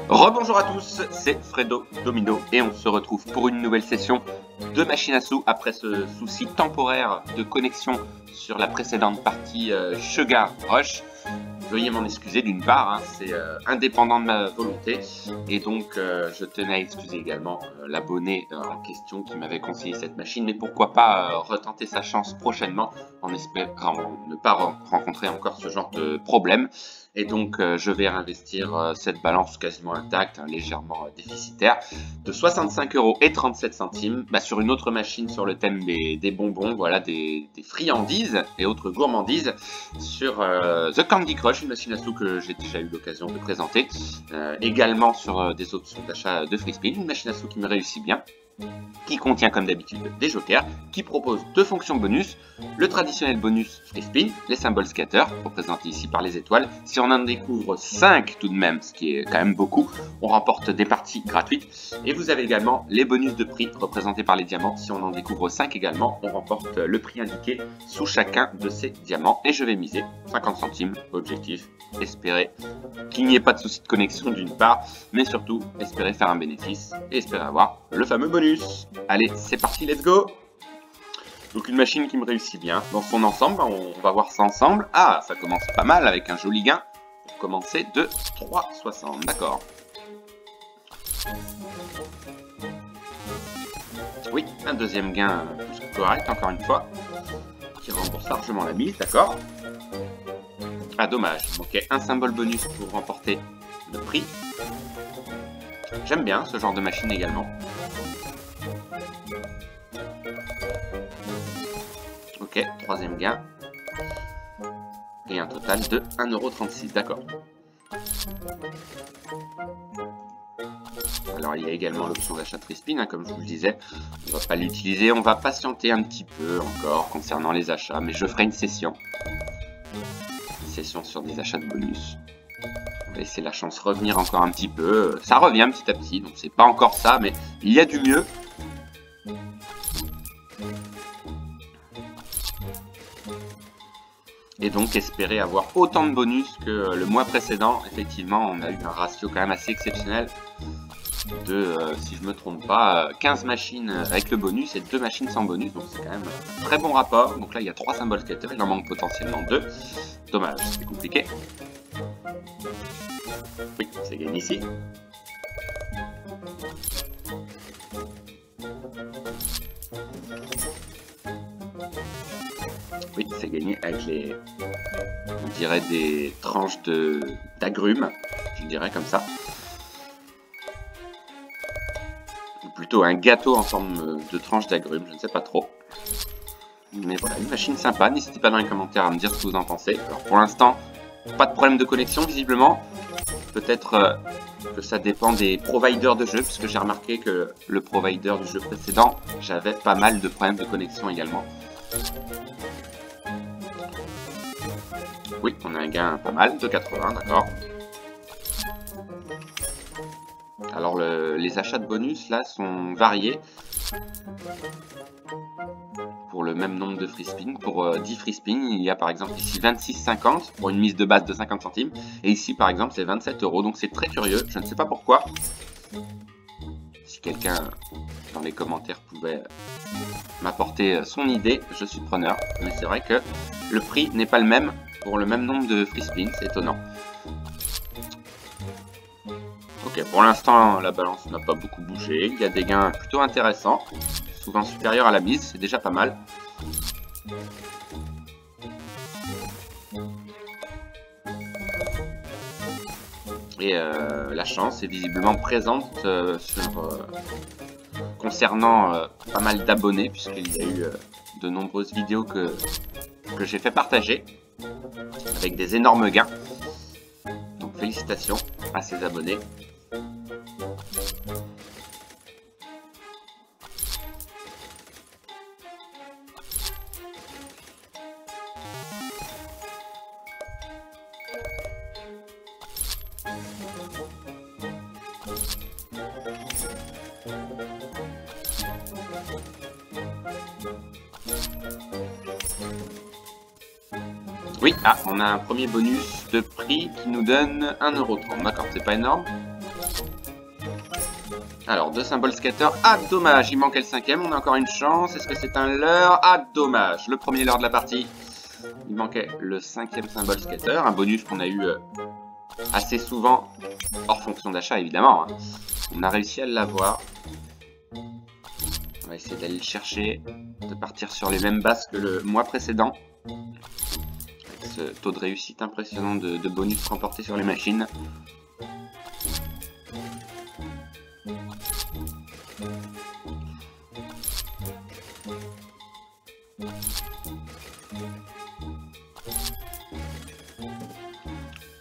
Rebonjour à tous, c'est Fredo Domino et on se retrouve pour une nouvelle session de machine à sous après ce souci temporaire de connexion sur la précédente partie Sugar Rush. Veuillez m'en excuser d'une part, hein, c'est indépendant de ma volonté et donc je tenais à excuser également l'abonné en question qui m'avait conseillé cette machine, mais pourquoi pas retenter sa chance prochainement en espérant ne pas rencontrer encore ce genre de problème. Et donc je vais réinvestir cette balance quasiment intacte, hein, légèrement déficitaire, de 65,37 € sur une autre machine sur le thème des bonbons, voilà, des friandises et autres gourmandises sur The Candy Crush, une machine à sous que j'ai déjà eu l'occasion de présenter, également sur des options d'achat de FreeSpin, une machine à sous qui me réussit bien, qui contient comme d'habitude des jokers, qui propose deux fonctions bonus, le traditionnel bonus FreeSpin, les symboles scatter, représentés ici par les étoiles. Si on en découvre 5 tout de même, ce qui est quand même beaucoup, on remporte des parties gratuites. Et vous avez également les bonus de prix, représentés par les diamants. Si on en découvre 5 également, on remporte le prix indiqué sous chacun de ces diamants. Et je vais miser 50 centimes, objectif, espérer qu'il n'y ait pas de souci de connexion d'une part, mais surtout espérer faire un bénéfice et espérer avoir le fameux bonus. Allez, c'est parti, let's go! Donc une machine qui me réussit bien dans son ensemble, on va voir ça ensemble. Ah, ça commence pas mal avec un joli gain pour commencer de 3,60, d'accord. Oui, un deuxième gain plus que correct, encore une fois, qui rembourse largement la mise, d'accord. Ah, dommage, ok, un symbole bonus pour remporter le prix. J'aime bien ce genre de machine également. Ok, troisième gain. Et un total de 1,36 €, d'accord. Alors il y a également l'option d'achat de FreeSpin, hein, comme je vous le disais. On ne va pas l'utiliser, on va patienter un petit peu encore concernant les achats, mais je ferai une session. Une session sur des achats de bonus. On va laisser la chance revenir encore un petit peu. Ça revient petit à petit, donc c'est pas encore ça, mais il y a du mieux. Et donc espérer avoir autant de bonus que le mois précédent. Effectivement, on a eu un ratio quand même assez exceptionnel de, si je me trompe pas, 15 machines avec le bonus et 2 machines sans bonus. Donc c'est quand même un très bon rapport. Donc là, il y a 3 symboles scatter, il en manque potentiellement 2. Dommage, c'est compliqué. Oui, c'est gagné ici. Oui, c'est gagné avec les, on dirait, des tranches d'agrumes, je dirais comme ça. Ou plutôt un gâteau en forme de tranches d'agrumes, je ne sais pas trop. Mais voilà, une machine sympa, n'hésitez pas dans les commentaires à me dire ce que vous en pensez. Alors pour l'instant, pas de problème de connexion visiblement. Peut-être que ça dépend des providers de jeux, puisque j'ai remarqué que le provider du jeu précédent, j'avais pas mal de problèmes de connexion également. Oui, on a un gain pas mal, de 80, d'accord. Alors les achats de bonus là sont variés. Pour le même nombre de free spin, pour 10 free spin, il y a par exemple ici 26,50 pour une mise de base de 50 centimes. Et ici par exemple c'est 27 €, donc c'est très curieux, je ne sais pas pourquoi. Si quelqu'un dans les commentaires pouvait m'apporter son idée, je suis preneur. Mais c'est vrai que le prix n'est pas le même pour le même nombre de free spin, c'est étonnant. Ok, pour l'instant la balance n'a pas beaucoup bougé, il y a des gains plutôt intéressants, souvent supérieurs à la mise, c'est déjà pas mal. Et la chance est visiblement présente concernant pas mal d'abonnés, puisqu'il y a eu de nombreuses vidéos que j'ai fait partager avec des énormes gains. Donc félicitations à ces abonnés. Oui, ah, on a un premier bonus de prix qui nous donne 1,30 €. D'accord, c'est pas énorme. Alors, 2 symboles scatter. Ah, dommage, il manquait le 5e. On a encore une chance. Est-ce que c'est un leurre? Ah, dommage. Le premier leurre de la partie. Il manquait le 5e symbole scatter. Un bonus qu'on a eu assez souvent. Hors fonction d'achat, évidemment. Hein. On a réussi à l'avoir. On va essayer d'aller le chercher. De partir sur les mêmes bases que le mois précédent. Avec ce taux de réussite impressionnant de bonus remportés sur les machines.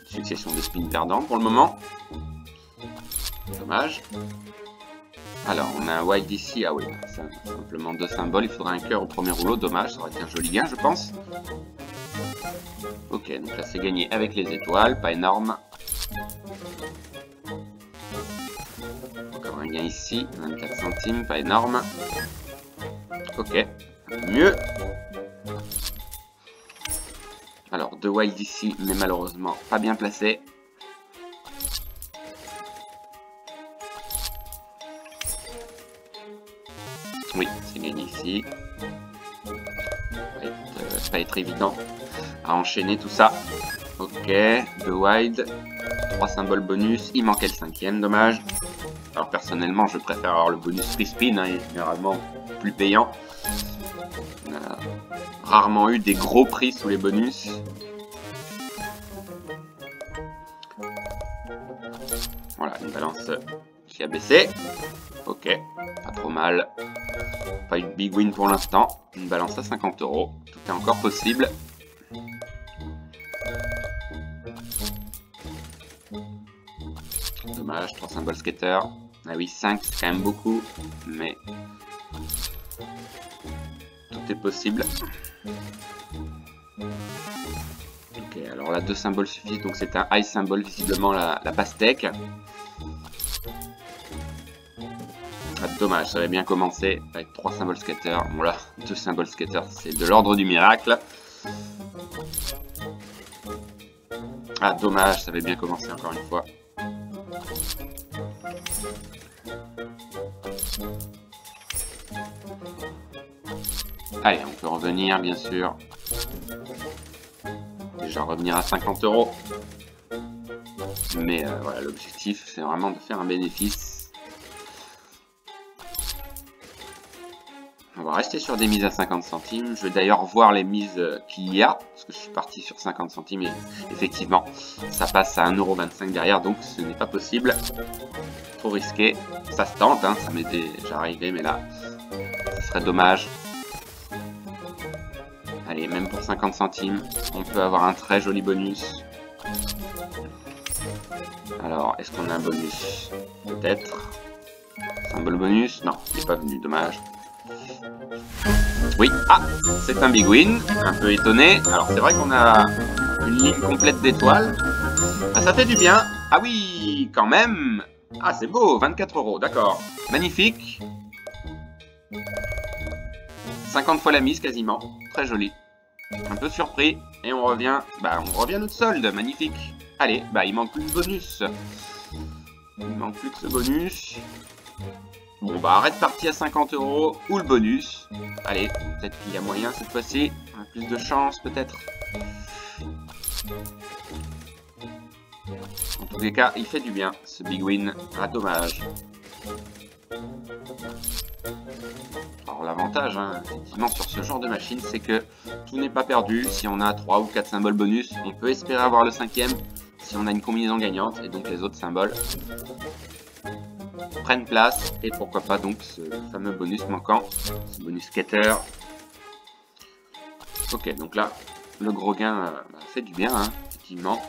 Succession de spins perdants pour le moment. Dommage. Alors, on a un wild ici. Ah oui, simplement 2 symboles. Il faudra un cœur au premier rouleau. Dommage, ça aurait été un joli gain, je pense. Ok, donc là, c'est gagné avec les étoiles. Pas énorme. Encore un gain ici. 24 centimes, pas énorme. Ok, un peu mieux. Alors, 2 wild ici, mais malheureusement pas bien placé. Oui, c'est gagné ici. Ça va pas être évident à enchaîner tout ça. Ok, 2 wild, 3 symboles bonus. Il manquait le 5e, dommage. Alors personnellement, je préfère avoir le bonus free spin, hein, il est généralement plus payant. On a rarement eu des gros prix sous les bonus. Voilà, une balance qui a baissé. Ok, pas trop mal. Pas une big win pour l'instant. Une balance à 50 €. Tout est encore possible. Dommage, 3 symboles skater. Ah oui, 5 c'est quand même beaucoup, mais tout est possible. Ok, alors là 2 symboles suffisent, donc c'est un high symbole, visiblement la pastèque. Ah, dommage, ça avait bien commencé avec 3 symboles scatter. Bon là, 2 symboles scatter, c'est de l'ordre du miracle. Ah, dommage, ça avait bien commencé encore une fois. Allez, on peut revenir, bien sûr. Déjà revenir à 50 €. Mais voilà, l'objectif, c'est vraiment de faire un bénéfice. On va rester sur des mises à 50 centimes. Je vais d'ailleurs voir les mises qu'il y a, parce que je suis parti sur 50 centimes et effectivement, ça passe à 1,25 € derrière, donc ce n'est pas possible. Trop risqué. Ça se tente, hein, ça m'est déjà arrivé, mais là, ce serait dommage. Allez, même pour 50 centimes, on peut avoir un très joli bonus. Alors, est-ce qu'on a un bonus? Peut-être. Symbole bonus? Non, il n'est pas venu, dommage. Oui, ah, c'est un big win, un peu étonné. Alors c'est vrai qu'on a une ligne complète d'étoiles. Ah, ça fait du bien. Ah oui, quand même. Ah, c'est beau, 24 €, d'accord. Magnifique. 50 fois la mise quasiment, très joli. Un peu surpris, et on revient à notre solde, magnifique. Allez, il manque plus de bonus. Il manque plus que ce bonus. Bon, arrête partie à 50 € ou le bonus. Allez, peut-être qu'il y a moyen cette fois-ci. On a plus de chance, peut-être. En tous les cas, il fait du bien, ce big win. Ah, dommage. Alors, l'avantage, hein, effectivement, sur ce genre de machine, c'est que tout n'est pas perdu. Si on a 3 ou 4 symboles bonus, on peut espérer avoir le 5e si on a une combinaison gagnante. Et donc, les autres symboles prennent place, et pourquoi pas donc ce fameux bonus manquant, ce bonus scatter. Ok, donc là, le gros gain fait du bien, hein, effectivement.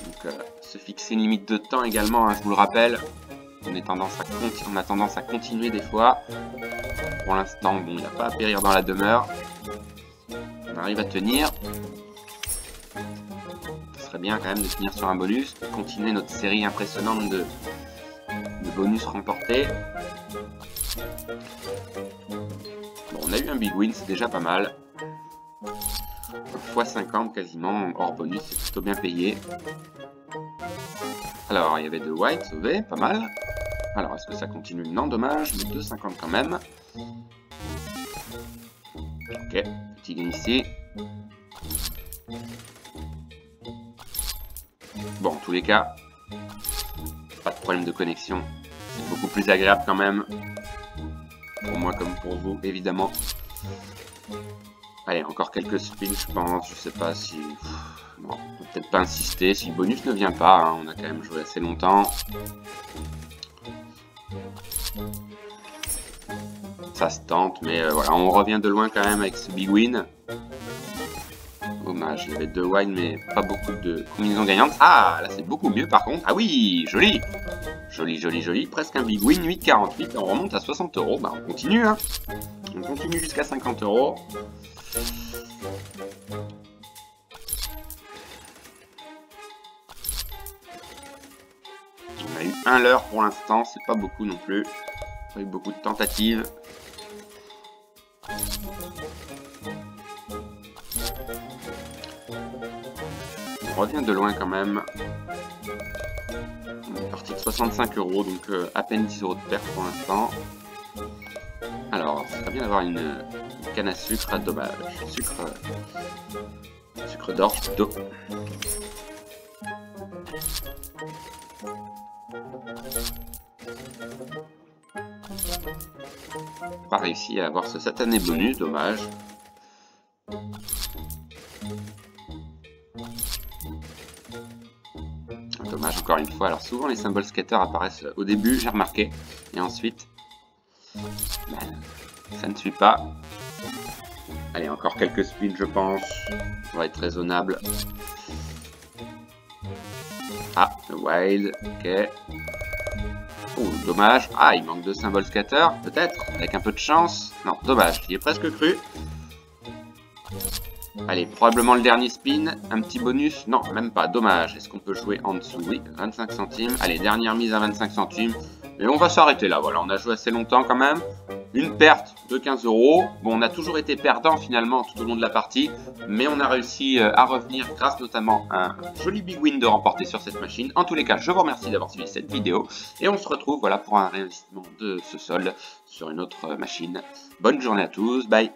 Donc, se fixer une limite de temps également, hein, je vous le rappelle. On a tendance à continuer des fois. Pour l'instant, bon, il n'y a pas à périr dans la demeure. On arrive à tenir. Ce serait bien quand même de finir sur un bonus, de continuer notre série impressionnante de bonus remportés. Bon, on a eu un big win, c'est déjà pas mal. x50 quasiment, hors bonus, c'est plutôt bien payé. Alors, il y avait 2 white sauvés, pas mal. Alors, est-ce que ça continue? Non, dommage, mais 2,50 quand même. Ok, petit gain ici. Bon, en tous les cas, pas de problème de connexion. C'est beaucoup plus agréable quand même. Pour moi comme pour vous, évidemment. Allez, encore quelques spins, je pense. Je sais pas si... Non, on peut peut-être pas insister. Si le bonus ne vient pas, hein, on a quand même joué assez longtemps. Ça se tente, mais voilà, on revient de loin quand même avec ce big win. Dommage, il y avait 2 wine, mais pas beaucoup de combinaisons gagnantes. Ah, là c'est beaucoup mieux par contre. Ah oui, joli. Joli, joli, joli. Presque un big win, 8,48. On remonte à 60 €. Bah, on continue, hein. On continue jusqu'à 50 €. On a eu un leurre pour l'instant, c'est pas beaucoup non plus. Pas eu beaucoup de tentatives. On revient de loin quand même. On est parti de 65 €, donc à peine 10 € de perte pour l'instant. Alors, ça serait bien d'avoir une canne à sucre, dommage. Sucre d'orge plutôt. Pas réussi à avoir ce satané bonus, dommage. Dommage encore une fois. Alors souvent les symboles skater apparaissent au début, j'ai remarqué, et ensuite ben, ça ne suit pas. Allez, encore quelques spins je pense. On va être raisonnable. Ah, le wild, ok. Oh, dommage. Ah, il manque de symboles scatter, peut-être, avec un peu de chance. Non, dommage, j'y ai presque cru. Allez, probablement le dernier spin, un petit bonus. Non, même pas, dommage. Est-ce qu'on peut jouer en dessous? Oui, 25 centimes. Allez, dernière mise à 25 centimes. Et on va s'arrêter là, voilà, on a joué assez longtemps quand même. Une perte de 15 €. Bon, on a toujours été perdant finalement tout au long de la partie, mais on a réussi à revenir grâce notamment à un joli big win de remporter sur cette machine. En tous les cas, je vous remercie d'avoir suivi cette vidéo et on se retrouve voilà pour un réinvestissement de ce solde sur une autre machine. Bonne journée à tous, bye.